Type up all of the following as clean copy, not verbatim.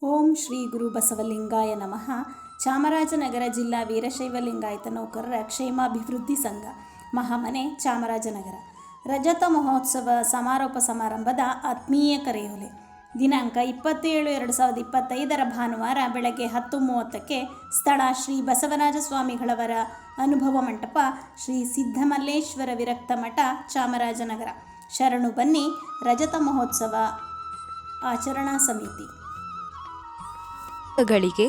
ಓಂ ಶ್ರೀ ಗುರು ಬಸವಲಿಂಗಾಯ ನಮಃ. ಚಾಮರಾಜನಗರ ಜಿಲ್ಲಾ ವೀರಶೈವ ಲಿಂಗಾಯತ ನೌಕರರ ಕ್ಷೇಮಾಭಿವೃದ್ಧಿ ಸಂಘ, ಮಹಾಮನೆ, ಚಾಮರಾಜನಗರ. ರಜತ ಮಹೋತ್ಸವ ಸಮಾರೋಪ ಸಮಾರಂಭದ ಆತ್ಮೀಯ ಕರೆಯೋಲೆ. ದಿನಾಂಕ 27/2025 ಭಾನುವಾರ ಬೆಳಗ್ಗೆ 10:30ಕ್ಕೆ. ಸ್ಥಳ ಶ್ರೀ ಬಸವರಾಜ ಸ್ವಾಮಿಗಳವರ ಅನುಭವ ಮಂಟಪ, ಶ್ರೀ ಸಿದ್ದಮಲ್ಲೇಶ್ವರ ವಿರಕ್ತ ಮಠ, ಚಾಮರಾಜನಗರ. ಶರಣು ಬನ್ನಿ. ರಜತ ಮಹೋತ್ಸವ ಆಚರಣಾ ಸಮಿತಿ. ಗಳಿಗೆ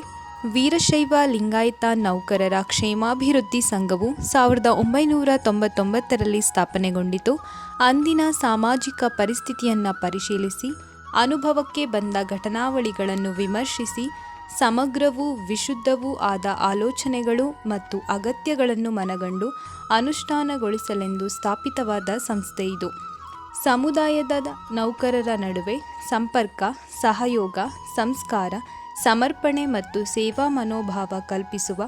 ವೀರಶೈವ ಲಿಂಗಾಯತ ನೌಕರರ ಕ್ಷೇಮಾಭಿವೃದ್ಧಿ ಸಂಘವು 1999ರಲ್ಲಿ ಸ್ಥಾಪನೆಗೊಂಡಿತು. ಅಂದಿನ ಸಾಮಾಜಿಕ ಪರಿಸ್ಥಿತಿಯನ್ನು ಪರಿಶೀಲಿಸಿ, ಅನುಭವಕ್ಕೆ ಬಂದ ಘಟನಾವಳಿಗಳನ್ನು ವಿಮರ್ಶಿಸಿ, ಸಮಗ್ರವೂ ವಿಶುದ್ಧವೂ ಆದ ಆಲೋಚನೆಗಳು ಮತ್ತು ಅಗತ್ಯಗಳನ್ನು ಮನಗಂಡು ಅನುಷ್ಠಾನಗೊಳಿಸಲೆಂದು ಸ್ಥಾಪಿತವಾದ ಸಂಸ್ಥೆ ಇದು. ಸಮುದಾಯದ ನೌಕರರ ನಡುವೆ ಸಂಪರ್ಕ, ಸಹಯೋಗ, ಸಂಸ್ಕಾರ, ಸಮರ್ಪಣೆ ಮತ್ತು ಸೇವಾ ಮನೋಭಾವ ಕಲ್ಪಿಸುವ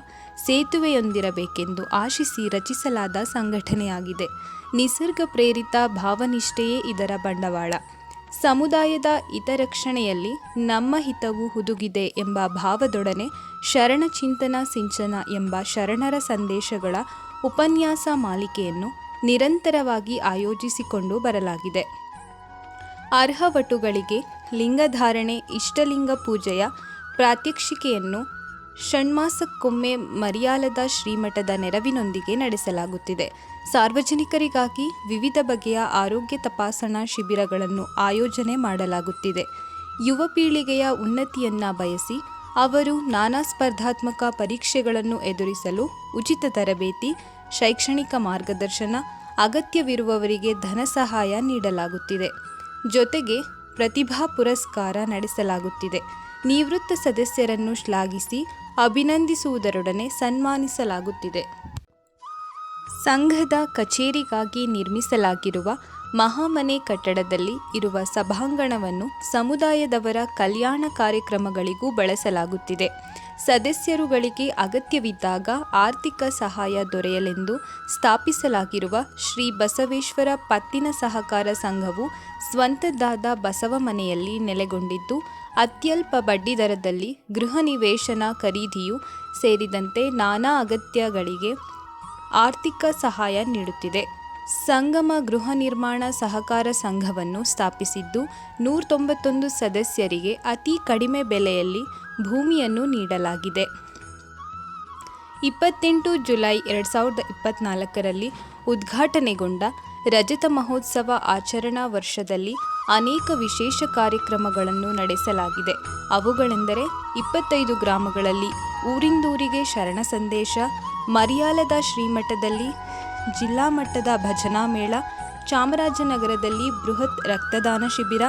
ಸೇತುವೆಯೊಂದಿರಬೇಕೆಂದು ಆಶಿಸಿ ರಚಿಸಲಾದ ಸಂಘಟನೆಯಾಗಿದೆ. ನಿಸರ್ಗ ಪ್ರೇರಿತ ಭಾವನಿಷ್ಠೆಯೇ ಇದರ ಬಂಡವಾಳ. ಸಮುದಾಯದ ಹಿತರಕ್ಷಣೆಯಲ್ಲಿ ನಮ್ಮ ಹಿತವು ಹುದುಗಿದೆ ಎಂಬ ಭಾವದೊಡನೆ ಶರಣ ಚಿಂತನ ಸಿಂಚನ ಎಂಬ ಶರಣರ ಸಂದೇಶಗಳ ಉಪನ್ಯಾಸ ಮಾಲಿಕೆಯನ್ನು ನಿರಂತರವಾಗಿ ಆಯೋಜಿಸಿಕೊಂಡು ಬರಲಾಗಿದೆ. ಅರ್ಹ ವಟುಗಳಿಗೆ ಲಿಂಗಧಾರಣೆ, ಇಷ್ಟಲಿಂಗ ಪೂಜೆಯ ಪ್ರಾತ್ಯಕ್ಷಿಕೆಯನ್ನು ಷಣ್ಮಾಸಕ್ಕೊಮ್ಮೆ ಮರಿಯಾಲದ ಶ್ರೀಮಠದ ನೆರವಿನೊಂದಿಗೆ ನಡೆಸಲಾಗುತ್ತಿದೆ. ಸಾರ್ವಜನಿಕರಿಗಾಗಿ ವಿವಿಧ ಬಗೆಯ ಆರೋಗ್ಯ ತಪಾಸಣಾ ಶಿಬಿರಗಳನ್ನು ಆಯೋಜನೆ ಮಾಡಲಾಗುತ್ತಿದೆ. ಯುವ ಪೀಳಿಗೆಯ ಉನ್ನತಿಯನ್ನು ಬಯಸಿ ಅವರು ನಾನಾ ಸ್ಪರ್ಧಾತ್ಮಕ ಪರೀಕ್ಷೆಗಳನ್ನು ಎದುರಿಸಲು ಉಚಿತ ತರಬೇತಿ, ಶೈಕ್ಷಣಿಕ ಮಾರ್ಗದರ್ಶನ, ಅಗತ್ಯವಿರುವವರಿಗೆ ಧನ ಸಹಾಯ ನೀಡಲಾಗುತ್ತಿದೆ. ಜೊತೆಗೆ ಪ್ರತಿಭಾ ಪುರಸ್ಕಾರ ನಡೆಸಲಾಗುತ್ತಿದೆ. ನಿವೃತ್ತ ಸದಸ್ಯರನ್ನು ಶ್ಲಾಘಿಸಿ ಅಭಿನಂದಿಸುವುದರೊಡನೆ ಸನ್ಮಾನಿಸಲಾಗುತ್ತಿದೆ. ಸಂಘದ ಕಚೇರಿಗಾಗಿ ನಿರ್ಮಿಸಲಾಗಿರುವ ಮಹಾಮನೆ ಕಟ್ಟಡದಲ್ಲಿ ಇರುವ ಸಭಾಂಗಣವನ್ನು ಸಮುದಾಯದವರ ಕಲ್ಯಾಣ ಕಾರ್ಯಕ್ರಮಗಳಿಗೂ ಬಳಸಲಾಗುತ್ತಿದೆ. ಸದಸ್ಯರುಗಳಿಗೆ ಅಗತ್ಯವಿದ್ದಾಗ ಆರ್ಥಿಕ ಸಹಾಯ ದೊರೆಯಲೆಂದು ಸ್ಥಾಪಿಸಲಾಗಿರುವ ಶ್ರೀ ಬಸವೇಶ್ವರ ಪತ್ತಿನ ಸಹಕಾರ ಸಂಘವು ಸ್ವಂತದ್ದಾದ ಬಸವ ಮನೆಯಲ್ಲಿ ನೆಲೆಗೊಂಡಿದ್ದು, ಅತ್ಯಲ್ಪ ಬಡ್ಡಿದರದಲ್ಲಿ ಗೃಹ ನಿವೇಶನ ಖರೀದಿಯೂ ಸೇರಿದಂತೆ ನಾನಾ ಅಗತ್ಯಗಳಿಗೆ ಆರ್ಥಿಕ ಸಹಾಯ ನೀಡುತ್ತಿದೆ. ಸಂಗಮ ಗೃಹ ನಿರ್ಮಾಣ ಸಹಕಾರ ಸಂಘವನ್ನು ಸ್ಥಾಪಿಸಿದ್ದು, 191 ಸದಸ್ಯರಿಗೆ ಅತಿ ಕಡಿಮೆ ಬೆಲೆಯಲ್ಲಿ ಭೂಮಿಯನ್ನು ನೀಡಲಾಗಿದೆ. 28 ಜುಲೈ 2024ರಲ್ಲಿ ಉದ್ಘಾಟನೆಗೊಂಡ ರಜತ ಮಹೋತ್ಸವ ಆಚರಣಾ ವರ್ಷದಲ್ಲಿ ಅನೇಕ ವಿಶೇಷ ಕಾರ್ಯಕ್ರಮಗಳನ್ನು ನಡೆಸಲಾಗಿದೆ. ಅವುಗಳೆಂದರೆ 25 ಗ್ರಾಮಗಳಲ್ಲಿ ಊರಿಂದೂರಿಗೆ ಶರಣ ಸಂದೇಶ, ಮರಿಯಾಲದ ಶ್ರೀಮಠದಲ್ಲಿ ಜಿಲ್ಲಾ ಮಟ್ಟದ ಭಜನಾ ಮೇಳ, ಚಾಮರಾಜನಗರದಲ್ಲಿ ಬೃಹತ್ ರಕ್ತದಾನ ಶಿಬಿರ,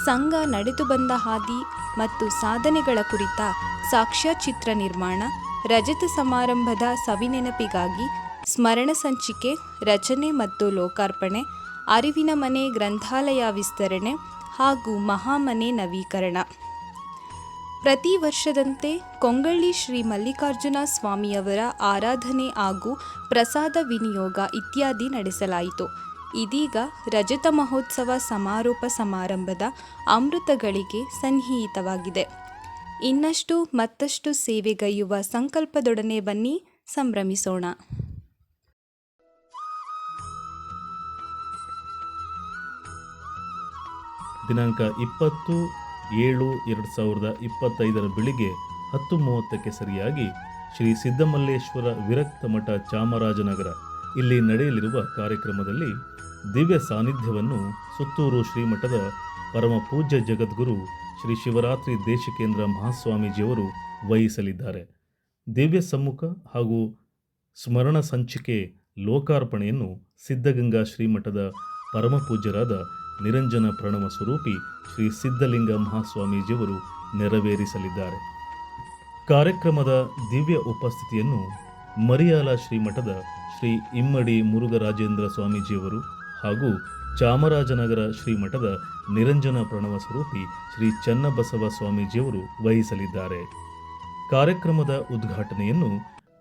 ಸಂಘ ನಡೆದು ಬಂದ ಹಾದಿ ಮತ್ತು ಸಾಧನೆಗಳ ಕುರಿತ ಸಾಕ್ಷ್ಯಚಿತ್ರ ನಿರ್ಮಾಣ, ರಜತ ಸಮಾರಂಭದ ಸವಿನೆನಪಿಗಾಗಿ ಸ್ಮರಣ ಸಂಚಿಕೆ ರಚನೆ ಮತ್ತು ಲೋಕಾರ್ಪಣೆ, ಅರಿವಿನ ಮನೆ ಗ್ರಂಥಾಲಯ ವಿಸ್ತರಣೆ ಹಾಗೂ ಮಹಾಮನೆ ನವೀಕರಣ. ಪ್ರತಿ ವರ್ಷದಂತೆ ಕೊಂಗಳ್ಳಿ ಶ್ರೀ ಮಲ್ಲಿಕಾರ್ಜುನ ಸ್ವಾಮಿಯವರ ಆರಾಧನೆ ಹಾಗೂ ಪ್ರಸಾದ ವಿನಿಯೋಗ ಇತ್ಯಾದಿ ನಡೆಸಲಾಯಿತು. ಇದೀಗ ರಜತ ಮಹೋತ್ಸವ ಸಮಾರೋಪ ಸಮಾರಂಭದ ಅಮೃತಗಳಿಗೆ ಸನ್ನಿಹಿತವಾಗಿದೆ. ಇನ್ನಷ್ಟು ಮತ್ತಷ್ಟು ಸೇವೆಗೈಯುವ ಸಂಕಲ್ಪದೊಡನೆ ಬನ್ನಿ, ಸಂಭ್ರಮಿಸೋಣ. ದಿನಾಂಕ 20/7/2025 ಬೆಳಿಗ್ಗೆ 10:30ಕ್ಕೆ ಸರಿಯಾಗಿ ಶ್ರೀ ಸಿದ್ದಮಲ್ಲೇಶ್ವರ ವಿರಕ್ತ ಮಠ, ಚಾಮರಾಜನಗರ ಇಲ್ಲಿ ನಡೆಯಲಿರುವ ಕಾರ್ಯಕ್ರಮದಲ್ಲಿ ದಿವ್ಯ ಸಾನ್ನಿಧ್ಯವನ್ನು ಸುತ್ತೂರು ಶ್ರೀಮಠದ ಪರಮ ಪೂಜ್ಯ ಜಗದ್ಗುರು ಶ್ರೀ ಶಿವರಾತ್ರಿ ದೇಶಿಕೇಂದ್ರ ಮಹಾಸ್ವಾಮೀಜಿಯವರು ವಹಿಸಲಿದ್ದಾರೆ. ದಿವ್ಯ ಸಮ್ಮುಖ ಹಾಗೂ ಸ್ಮರಣ ಸಂಚಿಕೆ ಲೋಕಾರ್ಪಣೆಯನ್ನು ಸಿದ್ಧಗಂಗಾ ಶ್ರೀಮಠದ ಪರಮಪೂಜ್ಯರಾದ ನಿರಂಜನ ಪ್ರಣವ ಸ್ವರೂಪಿ ಶ್ರೀ ಸಿದ್ಧಲಿಂಗ ಮಹಾಸ್ವಾಮೀಜಿಯವರು ನೆರವೇರಿಸಲಿದ್ದಾರೆ. ಕಾರ್ಯಕ್ರಮದ ದಿವ್ಯ ಉಪಸ್ಥಿತಿಯನ್ನು ಮರಿಯಾಲ ಶ್ರೀಮಠದ ಶ್ರೀ ಇಮ್ಮಡಿ ಮುರುಘರಾಜೇಂದ್ರ ಸ್ವಾಮೀಜಿಯವರು ಹಾಗೂ ಚಾಮರಾಜನಗರ ಶ್ರೀಮಠದ ನಿರಂಜನ ಪ್ರಣವ ಸ್ವರೂಪಿ ಶ್ರೀ ಚನ್ನಬಸವ ಸ್ವಾಮೀಜಿಯವರು ವಹಿಸಲಿದ್ದಾರೆ. ಕಾರ್ಯಕ್ರಮದ ಉದ್ಘಾಟನೆಯನ್ನು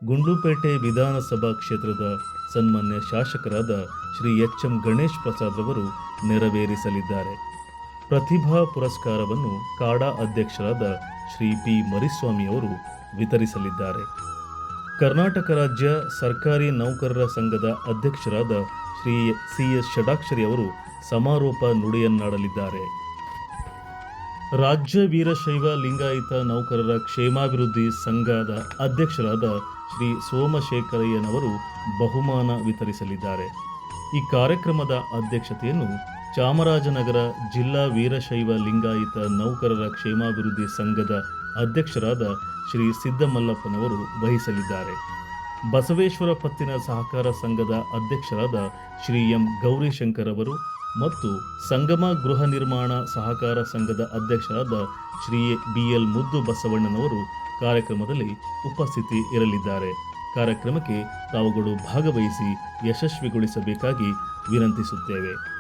ಗುಂಡ್ಲುಪೇಟೆ ವಿಧಾನಸಭಾ ಕ್ಷೇತ್ರದ ಸನ್ಮಾನ್ಯ ಶಾಸಕರಾದ ಶ್ರೀ ಎಚ್.ಎಂ. ಗಣೇಶ್ ಪ್ರಸಾದ್ ರವರು ನೆರವೇರಿಸಲಿದ್ದಾರೆ. ಪ್ರತಿಭಾ ಪುರಸ್ಕಾರವನ್ನು ಕಾಡಾ ಅಧ್ಯಕ್ಷರಾದ ಶ್ರೀ ಪಿ ಮರಿಸ್ವಾಮಿ ಅವರು ವಿತರಿಸಲಿದ್ದಾರೆ. ಕರ್ನಾಟಕ ರಾಜ್ಯ ಸರ್ಕಾರಿ ನೌಕರರ ಸಂಘದ ಅಧ್ಯಕ್ಷರಾದ ಶ್ರೀ ಸಿ.ಎಸ್. ಷಡಾಕ್ಷರಿ ಅವರು ಸಮಾರೋಪ ನುಡಿಯನ್ನಾಡಲಿದ್ದಾರೆ. ರಾಜ್ಯ ವೀರಶೈವ ಲಿಂಗಾಯತ ನೌಕರರ ಕ್ಷೇಮಾಭಿವೃದ್ಧಿ ಸಂಘದ ಅಧ್ಯಕ್ಷರಾದ ಶ್ರೀ ಸೋಮಶೇಖರಯ್ಯನವರು ಬಹುಮಾನ ವಿತರಿಸಲಿದ್ದಾರೆ. ಈ ಕಾರ್ಯಕ್ರಮದ ಅಧ್ಯಕ್ಷತೆಯನ್ನು ಚಾಮರಾಜನಗರ ಜಿಲ್ಲಾ ವೀರಶೈವ ಲಿಂಗಾಯತ ನೌಕರರ ಕ್ಷೇಮಾಭಿವೃದ್ಧಿ ಸಂಘದ ಅಧ್ಯಕ್ಷರಾದ ಶ್ರೀ ಸಿದ್ದಮಲ್ಲಪ್ಪನವರು ವಹಿಸಲಿದ್ದಾರೆ. ಬಸವೇಶ್ವರ ಪತ್ತಿನ ಸಹಕಾರ ಸಂಘದ ಅಧ್ಯಕ್ಷರಾದ ಶ್ರೀ ಎಂ ಗೌರಿಶಂಕರ್ ಅವರು ಮತ್ತು ಸಂಗಮ ಗೃಹ ನಿರ್ಮಾಣ ಸಹಕಾರ ಸಂಘದ ಅಧ್ಯಕ್ಷರಾದ ಶ್ರೀ ಬಿ.ಎಲ್. ಮುದ್ದು ಬಸವಣ್ಣನವರು ಕಾರ್ಯಕ್ರಮದಲ್ಲಿ ಉಪಸ್ಥಿತಿ ಇರಲಿದ್ದಾರೆ. ಕಾರ್ಯಕ್ರಮಕ್ಕೆ ತಾವುಗಳು ಭಾಗವಹಿಸಿ ಯಶಸ್ವಿಗೊಳಿಸಬೇಕಾಗಿ ವಿನಂತಿಸುತ್ತೇವೆ.